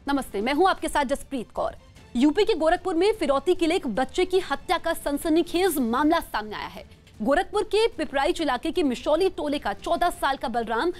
नमस्ते, मैं हूं आपके साथ जसप्रीत कौर। यूपी के गोरखपुर में फिरौती के लिए एक बच्चे की हत्या का सनसनीखेज मामला सामने आया है। गोरखपुर के पिपराइच इलाके के मिशौली टोले का 14 साल का बलराम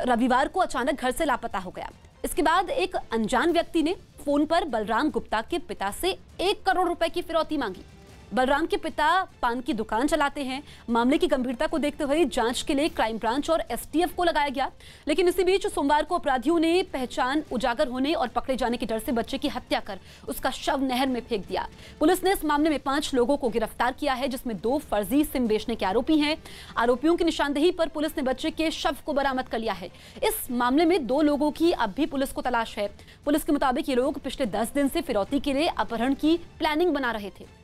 रविवार को अचानक घर से लापता हो गया। इसके बाद एक अनजान व्यक्ति ने फोन पर बलराम गुप्ता के पिता से 1 करोड़ रुपए की फिरौती मांगी। बलराम के पिता पान की दुकान चलाते हैं। मामले की गंभीरता को देखते हुए जांच के लिए क्राइम ब्रांच और एसटीएफ को लगाया गया, लेकिन इसी बीच सोमवार को अपराधियों ने पहचान उजागर होने और पकड़े जाने के डर से बच्चे की हत्या कर उसका शव नहर में फेंक दिया। पुलिस ने इस मामले में 5 लोगों को गिरफ्तार किया है, जिसमें 2 फर्जी सिम बेचने के आरोपी हैं। आरोपियों की निशानदेही पर पुलिस ने बच्चे के शव को बरामद कर लिया है। इस मामले में 2 लोगों की अब भी पुलिस को तलाश है। पुलिस के मुताबिक ये लोग पिछले 10 दिन से फिरौती के लिए अपहरण की प्लानिंग बना रहे थे।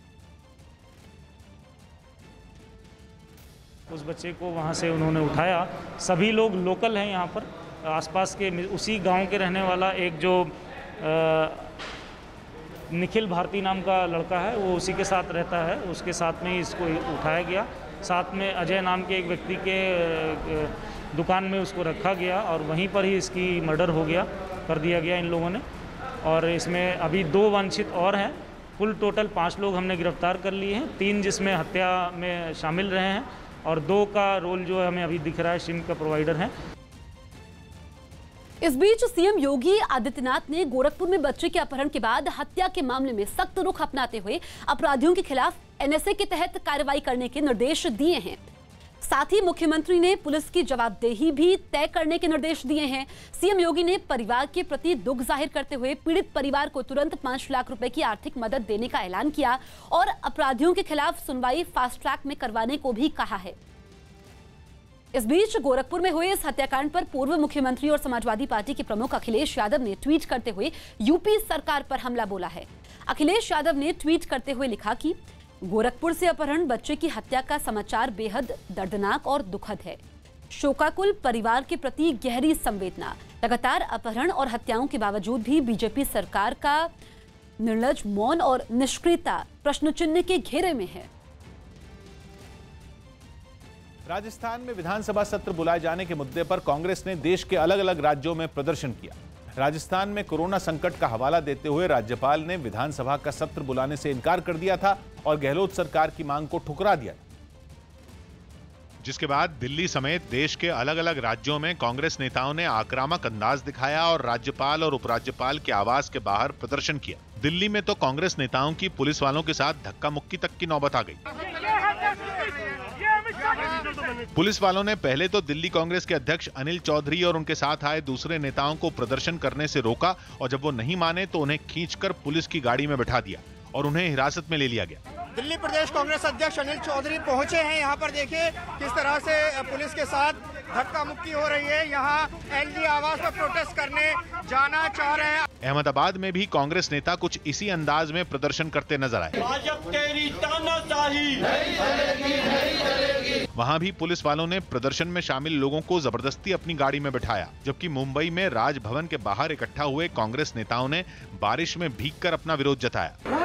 उस बच्चे को वहाँ से उन्होंने उठाया। सभी लोग लोकल हैं यहाँ पर, आसपास के उसी गांव के रहने वाला एक जो निखिल भारती नाम का लड़का है, वो उसी के साथ रहता है। उसके साथ में ही इसको उठाया गया। साथ में अजय नाम के एक व्यक्ति के दुकान में उसको रखा गया और वहीं पर ही इसकी मर्डर कर दिया गया इन लोगों ने। और इसमें अभी 2 वांछित और हैं। कुल टोटल 5 लोग हमने गिरफ्तार कर लिए हैं, 3 जिसमें हत्या में शामिल रहे हैं और 2 का रोल जो हमें अभी दिख रहा है सिम का प्रोवाइडर है। इस बीच सीएम योगी आदित्यनाथ ने गोरखपुर में बच्चे के अपहरण के बाद हत्या के मामले में सख्त रुख अपनाते हुए अपराधियों के खिलाफ एनएसए के तहत कार्रवाई करने के निर्देश दिए हैं। साथ ही मुख्यमंत्री ने पुलिस की जवाबदेही भी तय करने के निर्देश दिए हैं। सीएम योगी ने परिवार के प्रति दुख जाहिर करते हुए पीड़ित परिवार को तुरंत 5 लाख रुपए की आर्थिक मदद देने का ऐलान किया और अपराधियों के खिलाफ सुनवाई फास्ट ट्रैक में करवाने को भी कहा है। इस बीच गोरखपुर में हुए इस हत्याकांड पर पूर्व मुख्यमंत्री और समाजवादी पार्टी के प्रमुख अखिलेश यादव ने ट्वीट करते हुए यूपी सरकार पर हमला बोला है। अखिलेश यादव ने ट्वीट करते हुए लिखा कि गोरखपुर से अपहरण बच्चे की हत्या का समाचार बेहद दर्दनाक और दुखद है। शोकाकुल परिवार के प्रति गहरी संवेदना। लगातार अपहरण और हत्याओं के बावजूद भी बीजेपी सरकार का निर्लज मौन और निष्क्रियता प्रश्नचिन्ह के घेरे में है। राजस्थान में विधानसभा सत्र बुलाए जाने के मुद्दे पर कांग्रेस ने देश के अलग अलग राज्यों में प्रदर्शन किया। राजस्थान में कोरोना संकट का हवाला देते हुए राज्यपाल ने विधानसभा का सत्र बुलाने से इनकार कर दिया था और गहलोत सरकार की मांग को ठुकरा दिया, जिसके बाद दिल्ली समेत देश के अलग अलग राज्यों में कांग्रेस नेताओं ने आक्रामक अंदाज दिखाया और राज्यपाल और उपराज्यपाल के आवास के बाहर प्रदर्शन किया। दिल्ली में तो कांग्रेस नेताओं की पुलिस वालों के साथ धक्का मुक्की तक की नौबत आ गई। पुलिस वालों ने पहले तो दिल्ली कांग्रेस के अध्यक्ष अनिल चौधरी और उनके साथ आए दूसरे नेताओं को प्रदर्शन करने से रोका और जब वो नहीं माने तो उन्हें खींचकर पुलिस की गाड़ी में बैठा दिया और उन्हें हिरासत में ले लिया गया। दिल्ली प्रदेश कांग्रेस अध्यक्ष अनिल चौधरी पहुंचे हैं यहाँ पर। देखिए किस तरह से पुलिस के साथ धक्का मुक्की हो रही है। यहाँ एलजी आवास पर प्रोटेस्ट करने जाना चाह रहे हैं। अहमदाबाद में भी कांग्रेस नेता कुछ इसी अंदाज में प्रदर्शन करते नजर आए। वहाँ भी पुलिस वालों ने प्रदर्शन में शामिल लोगों को जबरदस्ती अपनी गाड़ी में बिठाया, जबकि मुंबई में राजभवन के बाहर इकट्ठा हुए कांग्रेस नेताओं ने बारिश में भीगकर अपना विरोध जताया।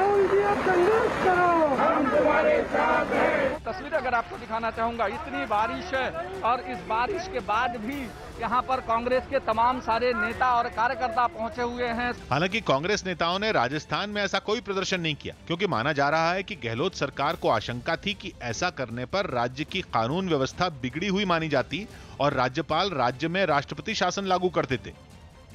तस्वीर अगर आपको दिखाना चाहूंगा, इतनी बारिश है और इस बारिश के बाद भी यहाँ पर कांग्रेस के तमाम सारे नेता और कार्यकर्ता पहुंचे हुए हैं। हालांकि कांग्रेस नेताओं ने राजस्थान में ऐसा कोई प्रदर्शन नहीं किया, क्योंकि माना जा रहा है कि गहलोत सरकार को आशंका थी कि ऐसा करने पर राज्य की कानून व्यवस्था बिगड़ी हुई मानी जाती और राज्यपाल राज्य में राष्ट्रपति शासन लागू कर देते।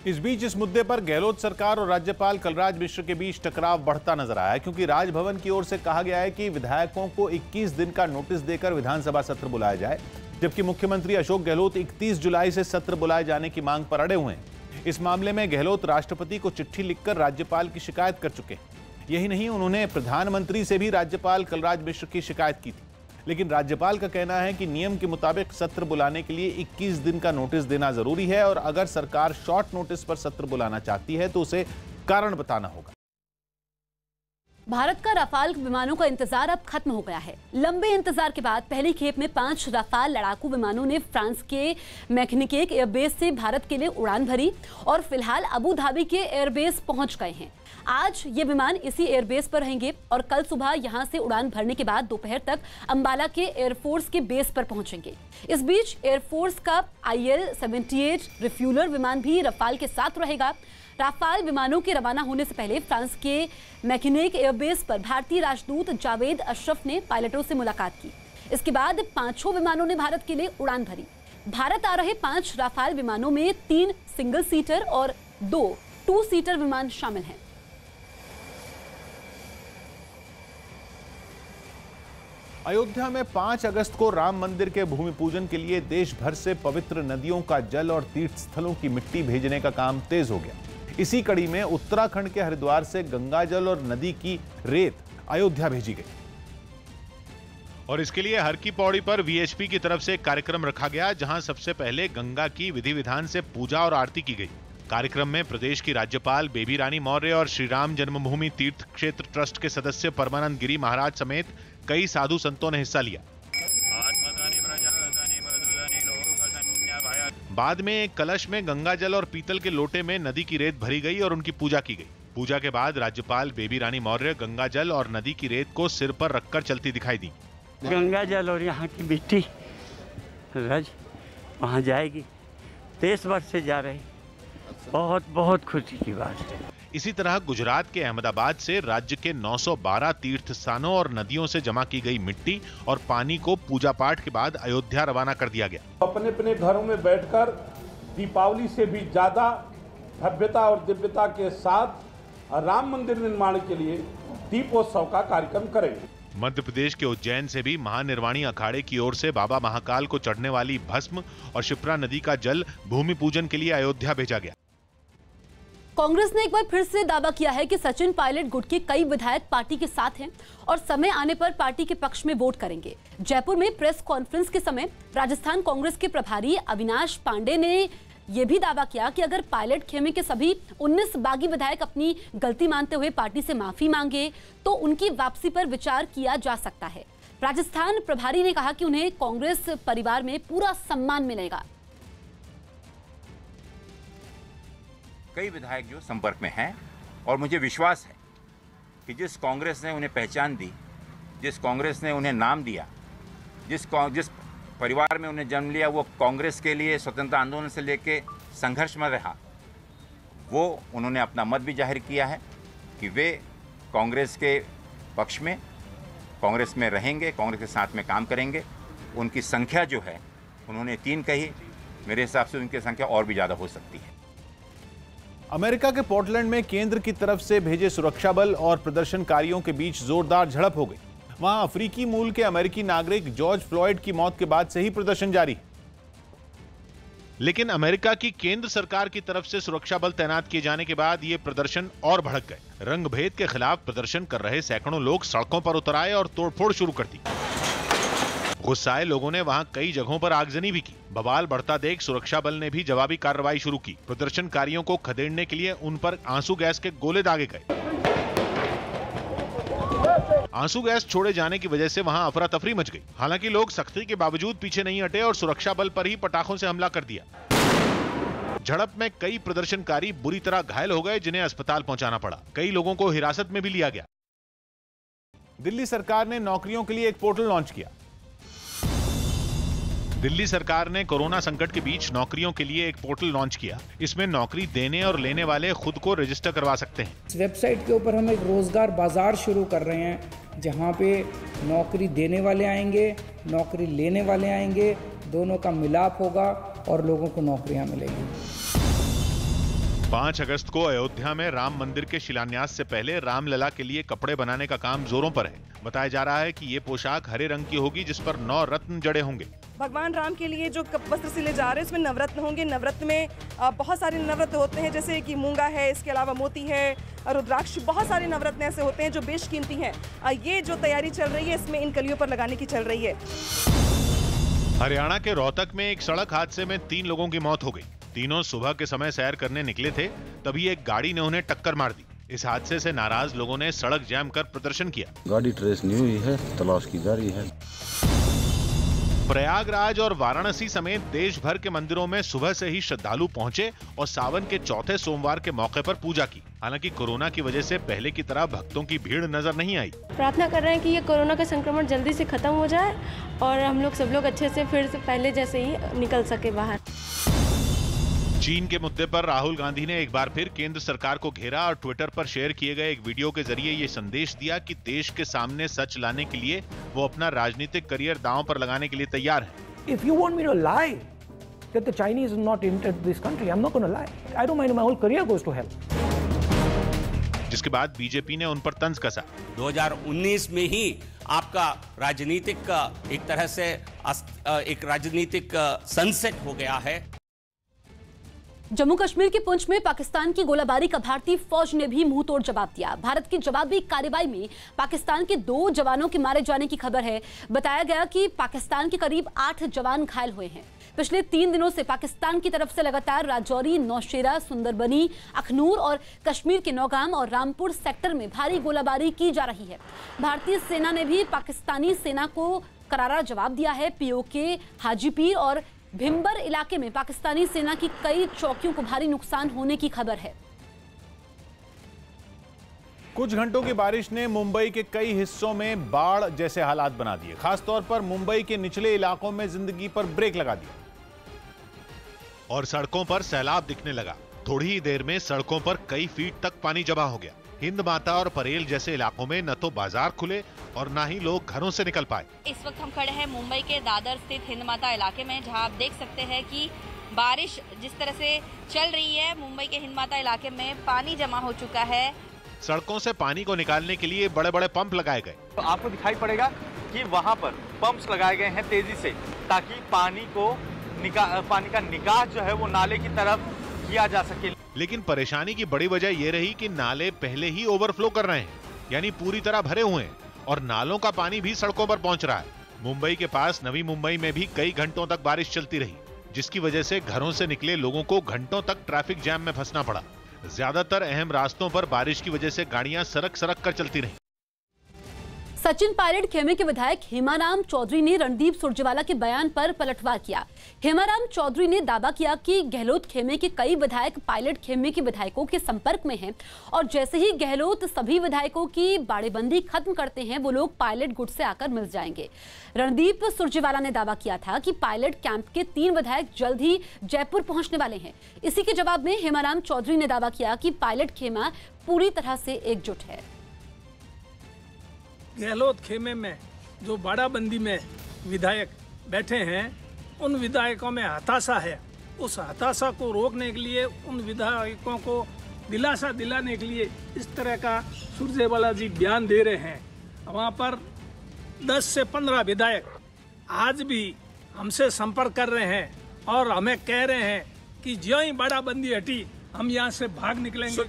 इस बीच इस मुद्दे पर गहलोत सरकार और राज्यपाल कलराज मिश्र के बीच टकराव बढ़ता नजर आया, क्योंकि राजभवन की ओर से कहा गया है कि विधायकों को 21 दिन का नोटिस देकर विधानसभा सत्र बुलाया जाए, जबकि मुख्यमंत्री अशोक गहलोत 31 जुलाई से सत्र बुलाए जाने की मांग पर अड़े हुए हैं। इस मामले में गहलोत राष्ट्रपति को चिट्ठी लिखकर राज्यपाल की शिकायत कर चुके हैं। यही नहीं, उन्होंने प्रधानमंत्री से भी राज्यपाल कलराज मिश्र की शिकायत की थी, लेकिन राज्यपाल का कहना है कि नियम के मुताबिक सत्र बुलाने के लिए 21 दिन का नोटिस देना जरूरी है और अगर सरकार शॉर्ट नोटिस पर सत्र बुलाना चाहती है तो उसे कारण बताना होगा। भारत का राफाल विमानों का इंतजार अब खत्म हो गया है। लंबे इंतजार के बाद पहली खेप में 5 राफाल लड़ाकू विमानों ने फ्रांस के मैक्निकेक एयरबेस से भारत के लिए उड़ान भरी और फिलहाल अबू धाबी के एयरबेस पहुंच गए हैं। आज ये विमान इसी एयरबेस पर रहेंगे और कल सुबह यहां से उड़ान भरने के बाद दोपहर तक अंबाला के एयरफोर्स के बेस पर पहुंचेंगे। इस बीच एयरफोर्स का IL-78 रिफ्यूलर विमान भी रफाल के साथ रहेगा। राफाल विमानों के रवाना होने से पहले फ्रांस के मैकिनेक एयरबेस पर भारतीय राजदूत जावेद अशरफ ने पायलटों से मुलाकात की। इसके बाद 5 विमानों ने भारत के लिए उड़ान भरी। भारत आ रहे 5 राफाल विमानों में 3 सिंगल सीटर और 2 2 सीटर विमान शामिल हैं। अयोध्या में 5 अगस्त को राम मंदिर के भूमि पूजन के लिए देश भर से पवित्र नदियों का जल और तीर्थ स्थलों की मिट्टी भेजने का काम तेज हो गया। इसी कड़ी में उत्तराखंड के हरिद्वार से गंगा जल और नदी की रेत अयोध्या भेजी गई और इसके लिए हर की पौड़ी पर वीएचपी की तरफ से एक कार्यक्रम रखा गया, जहां सबसे पहले गंगा की विधि विधान से पूजा और आरती की गई। कार्यक्रम में प्रदेश की राज्यपाल बेबी रानी मौर्य और श्री राम जन्मभूमि तीर्थ क्षेत्र ट्रस्ट के सदस्य परमानंद गिरी महाराज समेत कई साधु संतों ने हिस्सा लिया। बाद में एक कलश में गंगा जल और पीतल के लोटे में नदी की रेत भरी गई और उनकी पूजा की गई। पूजा के बाद राज्यपाल बेबी रानी मौर्य गंगा जल और नदी की रेत को सिर पर रखकर चलती दिखाई दी। गंगा जल और यहाँ की मिट्टी रज वहाँ जाएगी, देश भर से जा रही, बहुत बहुत खुशी की बात है। इसी तरह गुजरात के अहमदाबाद से राज्य के 912 तीर्थ स्थानों और नदियों से जमा की गई मिट्टी और पानी को पूजा पाठ के बाद अयोध्या रवाना कर दिया गया। अपने अपने घरों में बैठकर दीपावली से भी ज्यादा भव्यता और दिव्यता के साथ राम मंदिर निर्माण के लिए दीपोत्सव का कार्यक्रम करेंगे। मध्य प्रदेश के उज्जैन से भी महानिर्वाणी अखाड़े की ओर से बाबा महाकाल को चढ़ने वाली भस्म और शिप्रा नदी का जल भूमि पूजन के लिए अयोध्या भेजा गया। कांग्रेस ने एक बार फिर से दावा किया है कि सचिन पायलट गुट के कई विधायक पार्टी के साथ हैं और समय आने पर पार्टी के पक्ष में वोट करेंगे। जयपुर में प्रेस कॉन्फ्रेंस के समय राजस्थान कांग्रेस के प्रभारी अविनाश पांडे ने यह भी दावा किया कि अगर पायलट खेमे के सभी 19 बागी विधायक अपनी गलती मानते हुए पार्टी से माफी मांगे तो उनकी वापसी पर विचार किया जा सकता है। राजस्थान प्रभारी ने कहा कि उन्हें कांग्रेस परिवार में पूरा सम्मान मिलेगा। कई विधायक जो संपर्क में हैं और मुझे विश्वास है कि जिस कांग्रेस ने उन्हें पहचान दी, जिस कांग्रेस ने उन्हें नाम दिया, जिस परिवार में उन्हें जन्म लिया, वो कांग्रेस के लिए स्वतंत्रता आंदोलन से लेके संघर्ष में रहा, वो उन्होंने अपना मत भी जाहिर किया है कि वे कांग्रेस के पक्ष में, कांग्रेस में रहेंगे, कांग्रेस के साथ में काम करेंगे। उनकी संख्या जो है उन्होंने 3 कही, मेरे हिसाब से उनकी संख्या और भी ज़्यादा हो सकती है। अमेरिका के पोर्टलैंड में केंद्र की तरफ से भेजे सुरक्षा बल और प्रदर्शनकारियों के बीच जोरदार झड़प हो गई। वहां अफ्रीकी मूल के अमेरिकी नागरिक जॉर्ज फ्लॉयड की मौत के बाद से ही प्रदर्शन जारी। लेकिन अमेरिका की केंद्र सरकार की तरफ से सुरक्षा बल तैनात किए जाने के बाद ये प्रदर्शन और भड़क गए। रंगभेद के खिलाफ प्रदर्शन कर रहे सैकड़ों लोग सड़कों पर उतर आए और तोड़फोड़ शुरू कर दी। गुस्साए लोगों ने वहां कई जगहों पर आगजनी भी की। बवाल बढ़ता देख सुरक्षा बल ने भी जवाबी कार्रवाई शुरू की। प्रदर्शनकारियों को खदेड़ने के लिए उन पर आंसू गैस के गोले दागे गए। आंसू गैस छोड़े जाने की वजह से वहां अफरा तफरी मच गई। हालांकि लोग सख्ती के बावजूद पीछे नहीं हटे और सुरक्षा बल पर ही पटाखों से हमला कर दिया। झड़प में कई प्रदर्शनकारी बुरी तरह घायल हो गए, जिन्हें अस्पताल पहुंचाना पड़ा। कई लोगों को हिरासत में भी लिया गया। दिल्ली सरकार ने नौकरियों के लिए एक पोर्टल लॉन्च किया। दिल्ली सरकार ने कोरोना संकट के बीच नौकरियों के लिए एक पोर्टल लॉन्च किया। इसमें नौकरी देने और लेने वाले खुद को रजिस्टर करवा सकते हैं। इस वेबसाइट के ऊपर हम एक रोजगार बाजार शुरू कर रहे हैं, जहां पे नौकरी देने वाले आएंगे, नौकरी लेने वाले आएंगे, दोनों का मिलाप होगा और लोगों को नौकरियां मिलेंगी। 5 अगस्त को अयोध्या में राम मंदिर के शिलान्यास से पहले रामलला के लिए कपड़े बनाने का काम जोरों पर है। बताया जा रहा है कि ये पोशाक हरे रंग की होगी, जिस पर 9 रत्न जड़े होंगे। भगवान राम के लिए जो वस्त्र सिले जा रहे हैं उसमें नवरत्न होंगे। नवरत्न में बहुत सारे नवरत्न होते हैं, जैसे कि मूंगा है, इसके अलावा मोती है, रुद्राक्ष, बहुत सारे नवरत्न ऐसे होते हैं जो बेशकीमती हैं। ये जो तैयारी चल रही है इसमें इन कलियों पर लगाने की चल रही है। हरियाणा के रोहतक में एक सड़क हादसे में 3 लोगों की मौत हो गई। तीनों सुबह के समय सैर करने निकले थे, तभी एक गाड़ी ने उन्हें टक्कर मार दी। इस हादसे से नाराज लोगों ने सड़क जाम कर प्रदर्शन किया। गाड़ी ट्रेस नहीं हुई है, तलाश की जा रही है। प्रयागराज और वाराणसी समेत देश भर के मंदिरों में सुबह से ही श्रद्धालु पहुंचे और सावन के चौथे सोमवार के मौके पर पूजा की। हालांकि कोरोना की वजह से पहले की तरह भक्तों की भीड़ नजर नहीं आई। प्रार्थना कर रहे हैं कि ये कोरोना का संक्रमण जल्दी से खत्म हो जाए और हम लोग सब लोग अच्छे से फिर से पहले जैसे ही निकल सके बाहर। चीन के मुद्दे पर राहुल गांधी ने एक बार फिर केंद्र सरकार को घेरा और ट्विटर पर शेयर किए गए एक वीडियो के जरिए ये संदेश दिया कि देश के सामने सच लाने के लिए वो अपना राजनीतिक करियर दांव पर लगाने के लिए तैयार है। If you want me to lie that the Chinese is not entered this country, I'm not going to lie. I don't mind, my whole career goes to hell. जिसके बाद बीजेपी ने उन पर तंज कसा। 2019 में ही आपका राजनीतिक एक तरह से एक राजनीतिक सनसेट हो गया है। जम्मू कश्मीर के पुंछ में पाकिस्तान की गोलाबारी का भारतीय फौज ने भी मुंह तोड़ जवाब दिया। भारत की जवाबी कार्रवाई में पाकिस्तान के 2 जवानों के मारे जाने की खबर है। बताया गया कि पाकिस्तान के करीब 8 जवान घायल हुए हैं। पिछले 3 दिनों से पाकिस्तान की तरफ से लगातार राजौरी, नौशेरा, सुंदरबनी, अखनूर और कश्मीर के नौगाम और रामपुर सेक्टर में भारी गोलाबारी की जा रही है। भारतीय सेना ने भी पाकिस्तानी सेना को करारा जवाब दिया है। पीओके, हाजीपीर और भिम्बर इलाके में पाकिस्तानी सेना की कई चौकियों को भारी नुकसान होने की खबर है। कुछ घंटों की बारिश ने मुंबई के कई हिस्सों में बाढ़ जैसे हालात बना दिए। खासतौर पर मुंबई के निचले इलाकों में जिंदगी पर ब्रेक लगा दिया और सड़कों पर सैलाब दिखने लगा। थोड़ी ही देर में सड़कों पर कई फीट तक पानी जमा हो गया। हिंद माता और परेल जैसे इलाकों में न तो बाजार खुले और न ही लोग घरों से निकल पाए। इस वक्त हम खड़े हैं मुंबई के दादर स्थित हिंद माता इलाके में, जहां आप देख सकते हैं कि बारिश जिस तरह से चल रही है, मुंबई के हिंद माता इलाके में पानी जमा हो चुका है। सड़कों से पानी को निकालने के लिए बड़े बड़े पंप लगाए गए। तो आपको दिखाई पड़ेगा कि वहां पर पंप्स लगाए गए हैं तेजी से, ताकि पानी का निकाह जो है वो नाले की तरफ किया जा सके। लेकिन परेशानी की बड़ी वजह यह रही कि नाले पहले ही ओवरफ्लो कर रहे हैं, यानी पूरी तरह भरे हुए हैं और नालों का पानी भी सड़कों पर पहुंच रहा है। मुंबई के पास नवी मुंबई में भी कई घंटों तक बारिश चलती रही, जिसकी वजह से घरों से निकले लोगों को घंटों तक ट्रैफिक जैम में फंसना पड़ा। ज्यादातर अहम रास्तों पर बारिश की वजह से गाड़ियां सरक कर चलती रहीं। सचिन पायलट खेमे के विधायक हेमाराम चौधरी ने रणदीप सुरजेवाला के बयान पर पलटवार किया। हेमाराम चौधरी ने दावा किया कि गहलोत खेमे के कई विधायक पायलट खेमे के विधायकों के संपर्क में हैं और जैसे ही गहलोत सभी विधायकों की बाड़ेबंदी खत्म करते हैं, वो लोग पायलट गुट से आकर मिल जाएंगे। रणदीप सुरजेवाला ने दावा किया था कि पायलट कैंप के 3 विधायक जल्द ही जयपुर पहुंचने वाले हैं। इसी के जवाब में हेमाराम चौधरी ने दावा किया कि पायलट खेमा पूरी तरह से एकजुट है। गहलोत खेमे में जो बाड़ाबंदी में विधायक बैठे हैं, उन विधायकों में हताशा है। उस हताशा को रोकने के लिए, उन विधायकों को दिलासा दिलाने के लिए इस तरह का सुरजेवाला जी बयान दे रहे हैं। वहाँ पर 10 से 15 विधायक आज भी हमसे संपर्क कर रहे हैं और हमें कह रहे हैं कि ज्यों ही बाड़ाबंदी हटी हम यहाँ से भाग निकलेंगे।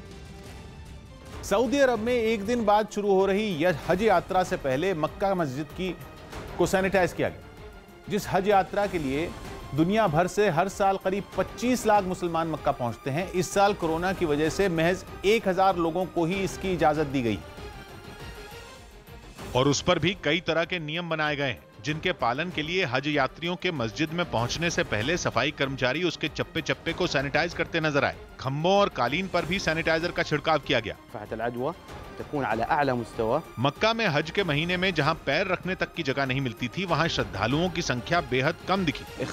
सऊदी अरब में एक दिन बाद शुरू हो रही हज यात्रा से पहले मक्का मस्जिद को सैनिटाइज किया गया। जिस हज यात्रा के लिए दुनिया भर से हर साल करीब 25 लाख मुसलमान मक्का पहुंचते हैं, इस साल कोरोना की वजह से महज 1000 लोगों को ही इसकी इजाजत दी गई और उस पर भी कई तरह के नियम बनाए गए हैं, जिनके पालन के लिए हज यात्रियों के मस्जिद में पहुंचने से पहले सफाई कर्मचारी उसके चप्पे चप्पे को सैनिटाइज करते नजर आए। खंभों और कालीन पर भी सैनिटाइजर का छिड़काव किया गया। मक्का में हज के महीने में जहां पैर रखने तक की जगह नहीं मिलती थी, वहां श्रद्धालुओं की संख्या बेहद कम दिखी।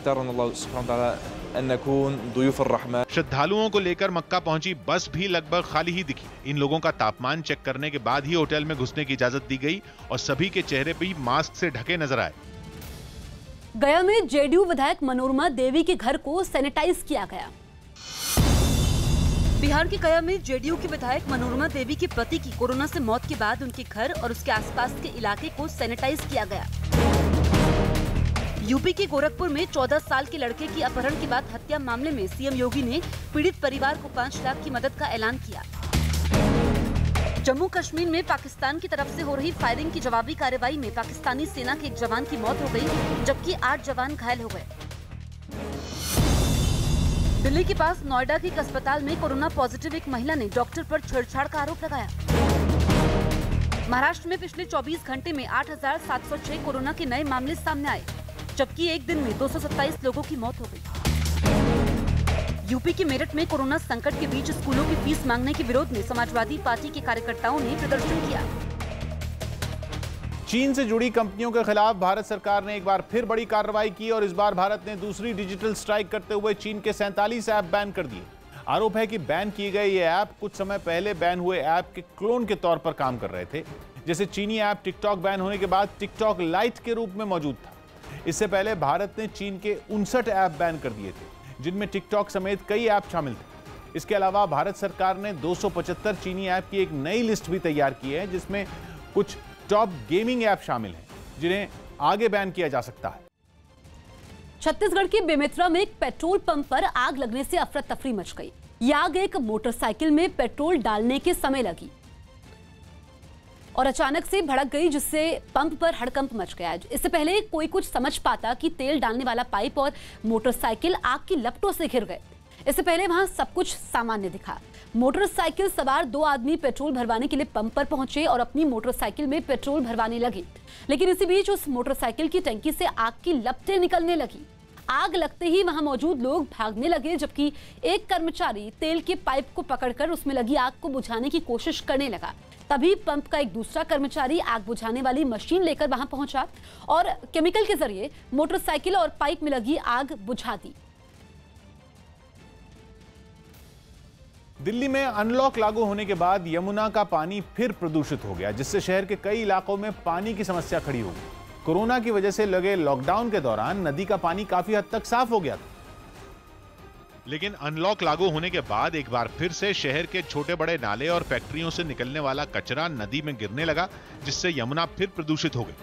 श्रद्धालुओं को लेकर मक्का पहुंची बस भी लगभग खाली ही दिखी। इन लोगों का तापमान चेक करने के बाद ही होटल में घुसने की इजाजत दी गई और सभी के चेहरे भी मास्क से ढके नजर आए। गया में जेडीयू विधायक मनोरमा देवी के घर को सैनिटाइज किया गया। बिहार के गया में जेडीयू के विधायक मनोरमा देवी के पति की कोरोना से मौत के बाद उनके घर और उसके आसपास के इलाके को सैनिटाइज किया गया। यूपी के गोरखपुर में 14 साल के लड़के की अपहरण के बाद हत्या मामले में सीएम योगी ने पीड़ित परिवार को 5 लाख की मदद का ऐलान किया। जम्मू कश्मीर में पाकिस्तान की तरफ से हो रही फायरिंग की जवाबी कार्रवाई में पाकिस्तानी सेना के एक जवान की मौत हो गई, जबकि 8 जवान घायल हो गए। दिल्ली के पास नोएडा के एक अस्पताल में कोरोना पॉजिटिव एक महिला ने डॉक्टर पर छेड़छाड़ का आरोप लगाया। महाराष्ट्र में पिछले 24 घंटे में 8,706 कोरोना के नए मामले सामने आए, जबकि एक दिन में 227 लोगों की मौत हो गई। यूपी के मेरठ में कोरोना संकट के बीच स्कूलों की फीस मांगने के विरोध में समाजवादी पार्टी के कार्यकर्ताओं ने प्रदर्शन किया। चीन से जुड़ी कंपनियों के खिलाफ भारत सरकार ने एक बार फिर बड़ी कार्रवाई की और इस बार भारत ने दूसरी डिजिटल स्ट्राइक करते हुए चीन के 47 ऐप बैन कर दिए। आरोप है कि बैन किए गए ये ऐप कुछ समय पहले बैन हुए ऐप के क्लोन के तौर पर काम कर रहे थे। जैसे चीनी ऐप टिकटॉक बैन होने के बाद टिकटॉक लाइट के रूप में मौजूद था। इससे पहले भारत ने चीन के 59 ऐप बैन कर दिए थे, जिनमें टिकटॉक समेत कई ऐप शामिल थे। इसके अलावा भारत सरकार ने 275 चीनी ऐप की एक नई लिस्ट भी तैयार की है, जिसमें कुछ टॉप गेमिंग ऐप शामिल हैं, जिन्हें आगे बैन किया जा सकता है। छत्तीसगढ़ के बेमेतरा में एक पेट्रोल पंप पर आग लगने से अफरा तफरी मच गई। यह आग एक मोटरसाइकिल में पेट्रोल डालने के समय लगी और अचानक से भड़क गई, जिससे पंप पर हड़कंप मच गया। इससे पहले कोई कुछ समझ पाता कि तेल डालने वाला पाइप और मोटरसाइकिल आग की लपटों से घिर गए। इससे पहले वहां सब कुछ सामान्य दिखा। मोटरसाइकिल सवार 2 आदमी पेट्रोल भरवाने के लिए पंप पर पहुंचे और अपनी मोटरसाइकिल में पेट्रोल भरवाने लगे, लेकिन इसी बीच उस मोटरसाइकिल की टंकी से आग की लपटें निकलने लगी। आग लगते ही वहां मौजूद लोग भागने लगे, जबकि एक कर्मचारी तेल के पाइप को पकड़कर उसमें लगी आग को बुझाने की कोशिश करने लगा। तभी पंप का एक दूसरा कर्मचारी आग बुझाने वाली मशीन लेकर वहां पहुंचा और केमिकल के जरिए मोटरसाइकिल और पाइप में लगी आग बुझा दी। दिल्ली में अनलॉक लागू होने के बाद यमुना का पानी फिर प्रदूषित हो गया, जिससे शहर के कई इलाकों में पानी की समस्या खड़ी हो गई। कोरोना की वजह से लगे लॉकडाउन के दौरान नदी का पानी काफी हद तक साफ हो गया था, लेकिन अनलॉक लागू होने के बाद एक बार फिर से शहर के छोटे बड़े नाले और फैक्ट्रियों से निकलने वाला कचरा नदी में गिरने लगा, जिससे यमुना फिर प्रदूषित हो गई।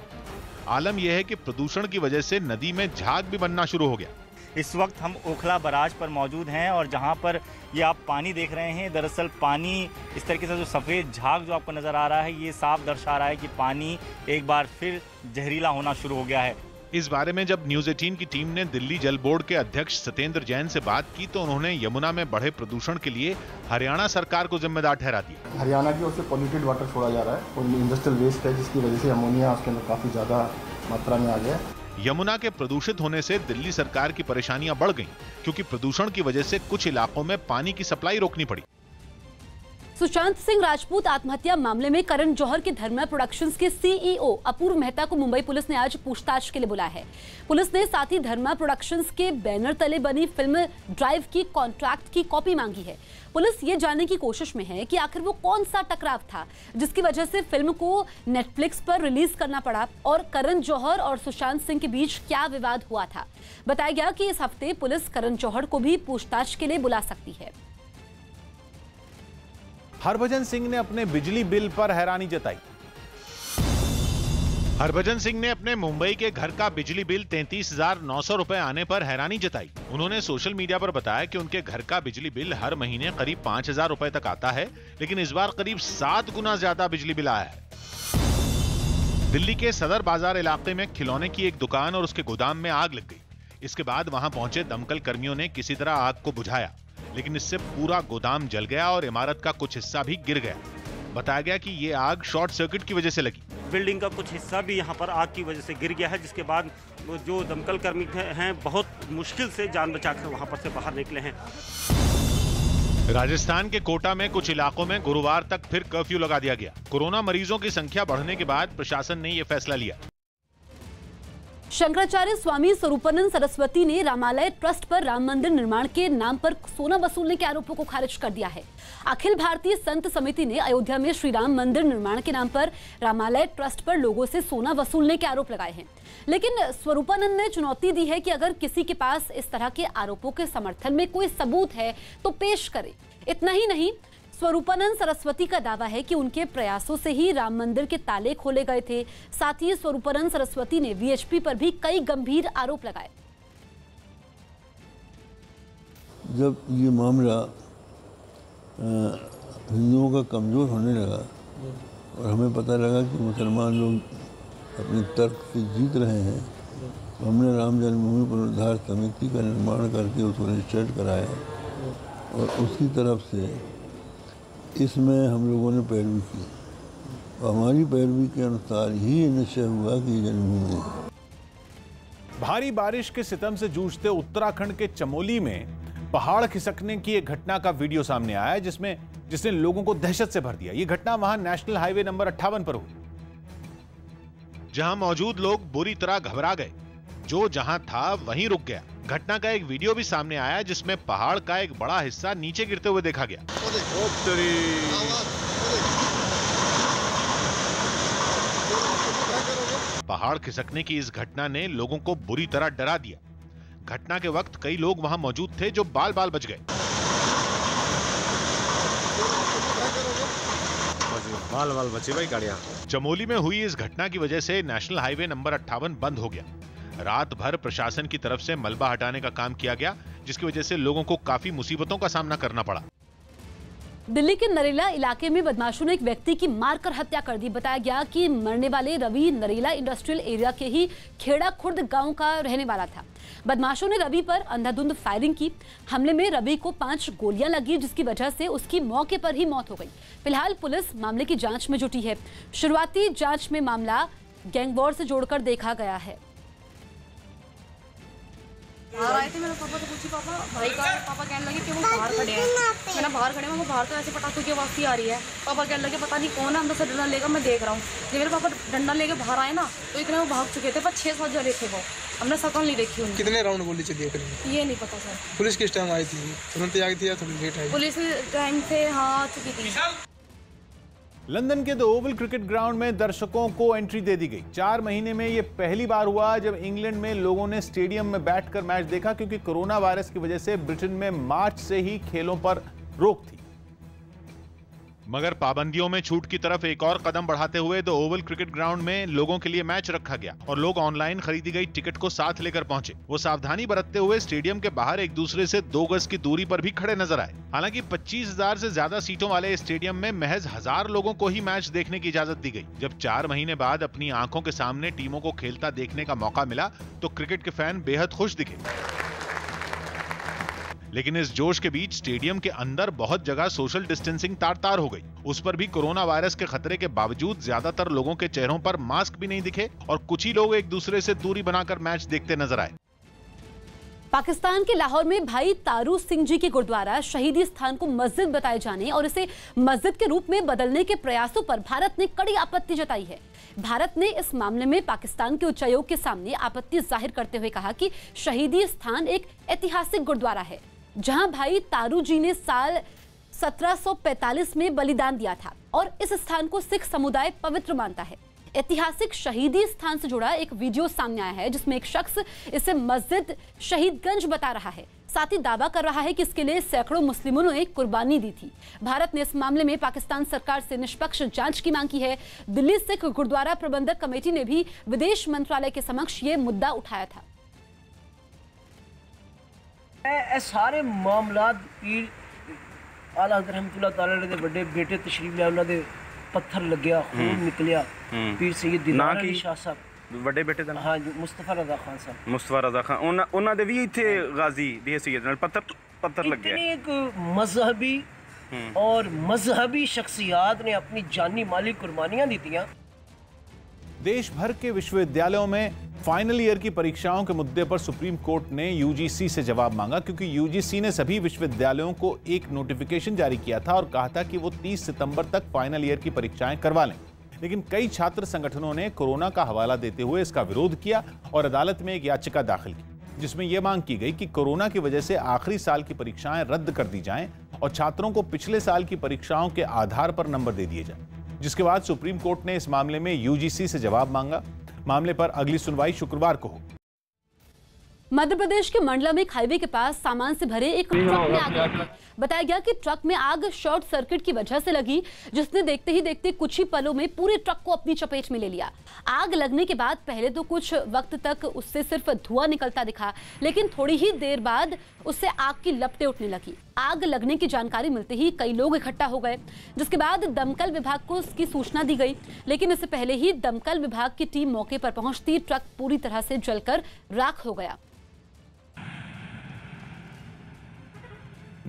आलम यह है कि प्रदूषण की वजह से नदी में झाग भी बनना शुरू हो गया। इस वक्त हम ओखला बराज पर मौजूद हैं और जहां पर ये आप पानी देख रहे हैं, दरअसल पानी इस तरीके से जो सफ़ेद झाग जो आपको नज़र आ रहा है, ये साफ दर्शा रहा है कि पानी एक बार फिर जहरीला होना शुरू हो गया है। इस बारे में जब न्यूज़ 18 की टीम ने दिल्ली जल बोर्ड के अध्यक्ष सत्येंद्र जैन से बात की तो उन्होंने यमुना में बढ़े प्रदूषण के लिए हरियाणा सरकार को जिम्मेदार ठहरा दिया। हरियाणा की ओर से पॉल्यूटेड वाटर छोड़ा जा रहा है और इंडस्ट्रियल वेस्ट है, जिसकी वजह से अमोनिया उसके अंदर काफ़ी ज़्यादा मात्रा में आ गया। यमुना के प्रदूषित होने से दिल्ली सरकार की परेशानियां बढ़ गईं, क्योंकि प्रदूषण की वजह से कुछ इलाकों में पानी की सप्लाई रोकनी पड़ी। सुशांत सिंह राजपूत आत्महत्या मामले में करण जौहर के धर्मा प्रोडक्शंस के सीईओ अपूर्व मेहता को मुंबई पुलिस ने आज पूछताछ के लिए बुलाया है। पुलिस ने साथ ही धर्मा प्रोडक्शंस के बैनर तले बनी फिल्म ड्राइव की कॉन्ट्रैक्ट की कॉपी मांगी है। पुलिस ये जानने की कोशिश में है कि आखिर वो कौन सा टकराव था जिसकी वजह से फिल्म को नेटफ्लिक्स पर रिलीज करना पड़ा और करण जौहर और सुशांत सिंह के बीच क्या विवाद हुआ था। बताया गया कि इस हफ्ते पुलिस करण जौहर को भी पूछताछ के लिए बुला सकती है। हरभजन सिंह ने अपने बिजली बिल पर हैरानी जताई। हरभजन सिंह ने अपने मुंबई के घर का बिजली बिल 33,900 रुपए आने पर हैरानी जताई। उन्होंने सोशल मीडिया पर बताया कि उनके घर का बिजली बिल हर महीने करीब 5,000 रुपए तक आता है, लेकिन इस बार करीब 7 गुना ज्यादा बिजली बिल आया है। दिल्ली के सदर बाजार इलाके में खिलौने की एक दुकान और उसके गोदाम में आग लग गई। इसके बाद वहां पहुंचे दमकल कर्मियों ने किसी तरह आग को बुझाया, लेकिन इससे पूरा गोदाम जल गया और इमारत का कुछ हिस्सा भी गिर गया। बताया गया कि ये आग शॉर्ट सर्किट की वजह से लगी। बिल्डिंग का कुछ हिस्सा भी यहाँ पर आग की वजह से गिर गया है, जिसके बाद जो दमकल कर्मी हैं बहुत मुश्किल से जान बचाकर वहाँ पर से बाहर निकले हैं। राजस्थान के कोटा में कुछ इलाकों में गुरुवार तक फिर कर्फ्यू लगा दिया गया। कोरोना मरीजों की संख्या बढ़ने के बाद प्रशासन ने यह फैसला लिया। शंकराचार्य स्वामी स्वरूपानंद सरस्वती ने रामालय ट्रस्ट पर राम मंदिर निर्माण के नाम पर सोना वसूलने के आरोपों को खारिज कर दिया है। अखिल भारतीय संत समिति ने अयोध्या में श्री राम मंदिर निर्माण के नाम पर रामालय ट्रस्ट पर लोगों से सोना वसूलने के आरोप लगाए हैं, लेकिन स्वरूपानंद ने चुनौती दी है कि अगर किसी के पास इस तरह के आरोपों के समर्थन में कोई सबूत है तो पेश करे। इतना ही नहीं, स्वरूपानंद सरस्वती का दावा है कि उनके प्रयासों से ही राम मंदिर के ताले खोले गए थे। साथ ही स्वरूपानंद सरस्वती ने वीएचपी पर भी कई गंभीर आरोप लगाए। जब ये मामला हिंदुओं का कमज़ोर होने लगा और हमें पता लगा कि मुसलमान लोग अपने तर्क से जीत रहे हैं, तो हमने राम जन्मभूमि पुनरुद्धार समिति का निर्माण करके उसको रजिस्टर्ड कराया और उसकी तरफ से इसमें हम लोगों ने पैरवी की और हमारी पैरवी के अनुसार ही निश्चय हुआ कि ये जन्मभूमि है। भारी बारिश के सितम से जूझते उत्तराखंड के चमोली में पहाड़ खिसकने की एक घटना का वीडियो सामने आया है, जिसने लोगों को दहशत से भर दिया। यह घटना वहां नेशनल हाईवे नंबर 58 पर हुई। जहां मौजूद लोग बुरी तरह घबरा गए। जो जहां था वहीं रुक गया। घटना का एक वीडियो भी सामने आया जिसमें पहाड़ का एक बड़ा हिस्सा नीचे गिरते हुए देखा गया। पहाड़ खिसकने की इस घटना ने लोगों को बुरी तरह डरा दिया। घटना के वक्त कई लोग वहां मौजूद थे जो बाल बाल बच गए। बाल बाल बचे भाई गाड़ियां। चमोली में हुई इस घटना की वजह से नेशनल हाईवे नंबर 58 बंद हो गया। रात भर प्रशासन की तरफ से मलबा हटाने का काम किया गया, जिसकी वजह से लोगों को काफी मुसीबतों का सामना करना पड़ा। दिल्ली के नरेला इलाके में बदमाशों ने एक व्यक्ति की मारकर हत्या कर दी। बताया गया कि मरने वाले रवि नरेला इंडस्ट्रियल एरिया के ही खेड़ा खुर्द गांव का रहने वाला था। बदमाशों ने रवि पर अंधाधुंध फायरिंग की। हमले में रवि को 5 गोलियां लगी, जिसकी वजह से उसकी मौके पर ही मौत हो गई। फिलहाल पुलिस मामले की जांच में जुटी है। शुरुआती जांच में मामला गैंगवॉर से जोड़कर देखा गया है। बाहर आए थे, मेरे पापा से पूछी, पापा भाई का है? पापा कहने लगे कि वो बाहर खड़े हैं। मैंने बाहर खड़े हैं, वो बाहर तो ऐसे पटाखों की आवाज़ आ रही है। पापा कहने लगे पता नहीं कौन है, अंदर से डंडा लेकर मैं देख रहा हूँ। जब मेरे पापा डंडा लेके बाहर आए ना तो इतने वो भाग चुके थे, पर 6-7 जने थे वो। हमने शकल नहीं देखी उनकी। कितने राउंड गोली चली है ये नहीं पता सर। पुलिस किस टाइम आई थी? तुरंत आई थी या थोड़ी लेट आई? पुलिस टाइम से हाँ आ चुकी थी। लंदन के द ओवल क्रिकेट ग्राउंड में दर्शकों को एंट्री दे दी गई। 4 महीने में यह पहली बार हुआ जब इंग्लैंड में लोगों ने स्टेडियम में बैठकर मैच देखा, क्योंकि कोरोना वायरस की वजह से ब्रिटेन में मार्च से ही खेलों पर रोक थी। मगर पाबंदियों में छूट की तरफ एक और कदम बढ़ाते हुए द ओवल क्रिकेट ग्राउंड में लोगों के लिए मैच रखा गया और लोग ऑनलाइन खरीदी गई टिकट को साथ लेकर पहुंचे। वो सावधानी बरतते हुए स्टेडियम के बाहर एक दूसरे से 2 गज की दूरी पर भी खड़े नजर आए। हालांकि 25,000 से ज्यादा सीटों वाले स्टेडियम में महज 1000 लोगों को ही मैच देखने की इजाजत दी गई। जब 4 महीने बाद अपनी आंखों के सामने टीमों को खेलता देखने का मौका मिला तो क्रिकेट के फैन बेहद खुश दिखे। लेकिन इस जोश के बीच स्टेडियम के अंदर बहुत जगह सोशल डिस्टेंसिंग तार-तार हो गई। उस पर भी कोरोना वायरस के खतरे के बावजूद ज्यादातर लोगों के चेहरों पर मास्क भी नहीं दिखे और कुछ ही लोग एक दूसरे से दूरी बनाकर मैच देखते नजर आए। पाकिस्तान के लाहौर में भाई तारू सिंह जी के गुरुद्वारा शहीदी स्थान को मस्जिद बताए जाने और इसे मस्जिद के रूप में बदलने के प्रयासों पर भारत ने कड़ी आपत्ति जताई है। भारत ने इस मामले में पाकिस्तान के उच्चायोग के सामने आपत्ति जाहिर करते हुए कहा कि शहीदी स्थान एक ऐतिहासिक गुरुद्वारा है, जहां भाई तारू जी ने साल 1745 में बलिदान दिया था और इस स्थान को सिख समुदाय पवित्र मानता है। ऐतिहासिक शहीदी स्थान से जुड़ा एक वीडियो सामने आया है जिसमें एक शख्स इसे मस्जिद शहीदगंज बता रहा है। साथ ही दावा कर रहा है कि इसके लिए सैकड़ों मुस्लिमों ने कुर्बानी दी थी। भारत ने इस मामले में पाकिस्तान सरकार से निष्पक्ष जांच की मांग की है। दिल्ली सिख गुरुद्वारा प्रबंधक कमेटी ने भी विदेश मंत्रालय के समक्ष ये मुद्दा उठाया था। सारे मामला पीर आला हज़रत रहमतुल्लाह तआला दे बड़े बेटे तशरीफ लिया, उन्हां दे पत्थर लग्या, खून निकलिया। पीर सैयद दीनार अली शाह साहब ਵੱਡੇ ਬੇਟੇ ਦਾ हाँ जी, मुस्तफा रज़ा खान साहब। ਮੁਸਤਫਾ ਰਜ਼ਾ ਖਾਨ ਉਹਨਾਂ ਦੇ ਵੀ ਇੱਥੇ ਗਾਜ਼ੀ ਦੀ हैसियत ਨਾਲ पत्थर लग गया। इतनी एक मजहबी और मजहबी शख्सियात ने अपनी जानी माली कुर्बानियां दी थी। देश भर के विश्वविद्यालयों में फाइनल ईयर की परीक्षाओं के मुद्दे पर सुप्रीम कोर्ट ने यूजीसी से जवाब मांगा, क्योंकि यूजीसी ने सभी विश्वविद्यालयों को एक नोटिफिकेशन जारी किया था और कहा था कि वो 30 सितंबर तक फाइनल ईयर की परीक्षाएं करवा लें। लेकिन कई छात्र संगठनों ने कोरोना का हवाला देते हुए इसका विरोध किया और अदालत में एक याचिका दाखिल की, जिसमें यह मांग की गई कि कोरोना की वजह से आखिरी साल की परीक्षाएं रद्द कर दी जाएं और छात्रों को पिछले साल की परीक्षाओं के आधार पर नंबर दे दिए जाएं। जिसके बाद सुप्रीम कोर्ट ने इस मामले में यूजीसी से जवाब मांगा। मामले पर अगली सुनवाई शुक्रवार को होगी। मध्य प्रदेश के मंडला में हाईवे के पास सामान से भरे एक ट्रक में आग लगी। बताया गया कि ट्रक में आग शॉर्ट सर्किट की वजह से लगी, जिसने देखते ही देखते कुछ ही पलों में पूरे ट्रक को अपनी चपेट में ले लिया। आग लगने के बाद पहले तो कुछ वक्त तक उससे सिर्फ धुआं निकलता दिखा, लेकिन थोड़ी ही देर बाद उससे आग की लपटें उठने लगी। आग लगने की जानकारी मिलते ही कई लोग इकट्ठा हो गए, जिसके बाद दमकल विभाग को इसकी सूचना दी गई। लेकिन इससे पहले ही दमकल विभाग की टीम मौके पर पहुंचती ट्रक पूरी तरह से जलकर राख हो गया।